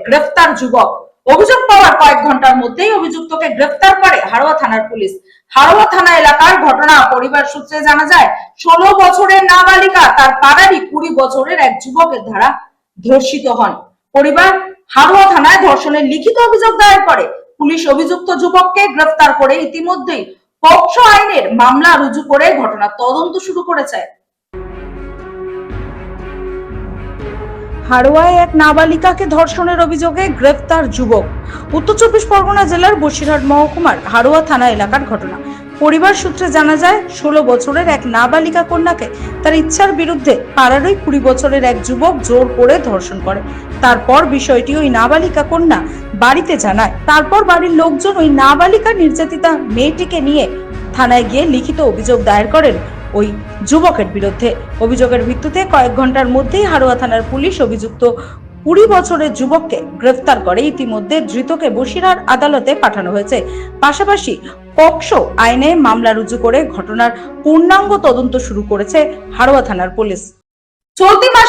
গ্রেফতার যুবক। অভিযোগ পাওয়ার কয়েক ঘন্টার মধ্যেই অভিযুক্তকে গ্রেফতার করে হাড়োয়া থানার পুলিশ। হাড়োয়া থানা এলাকার ঘটনা। পরিবার সূত্রে জানা যায় 16 বছরের নাবালিকা তার পাড়ারই 20 বছরের এক যুবকের দ্বারা ধর্ষিত হন। পরিবার হাড়োয়া থানায় ধর্ষণের লিখিত অভিযোগ দায়ের করে। পুলিশ অভিযুক্ত যুবককে গ্রেফতার করে ইতিমধ্যেই পক্সো আইনের মামলা রুজু করে ঘটনার তদন্ত শুরু করেছে। হাড়োয়ায় এক নাবালিকাকে ধর্ষণের অভিযোগে গ্রেফতার যুবক। উত্তর 24 পরগনা জেলার বসিরহাট মহকুমার হাড়োয়া থানা এলাকার ঘটনা। পরিবার সূত্রে জানা যায় 16 বছরের এক নাবালিকা কন্যাকে তার ইচ্ছার বিরুদ্ধে পাড়ারই 20 বছরের এক যুবক জোর করে ধর্ষণ করে। তারপর বিষয়টি ওই নাবালিকা কন্যা বাড়িতে জানায়। তারপর বাড়ির লোকজন ওই নাবালিকা নির্যাতিতা মেয়েটিকে নিয়ে থানায় গিয়ে লিখিত অভিযোগ দায়ের করেন ওই যুবকের বিরুদ্ধে। অভিযোগের ভিত্তিতে কয়েক ঘন্টার মধ্যেই হাড়োয়া থানার পুলিশ অভিযুক্ত 20 বছরের যুবককে গ্রেফতার করে। ইতিমধ্যে ধৃতকে বসিরহাট আদালতে পাঠানো হয়েছে। পাশাপাশি পক্সো আইনে মামলা রুজু করে ঘটনার পূর্ণাঙ্গ তদন্ত শুরু করেছে হাড়োয়া থানার পুলিশ। চলতি মাসে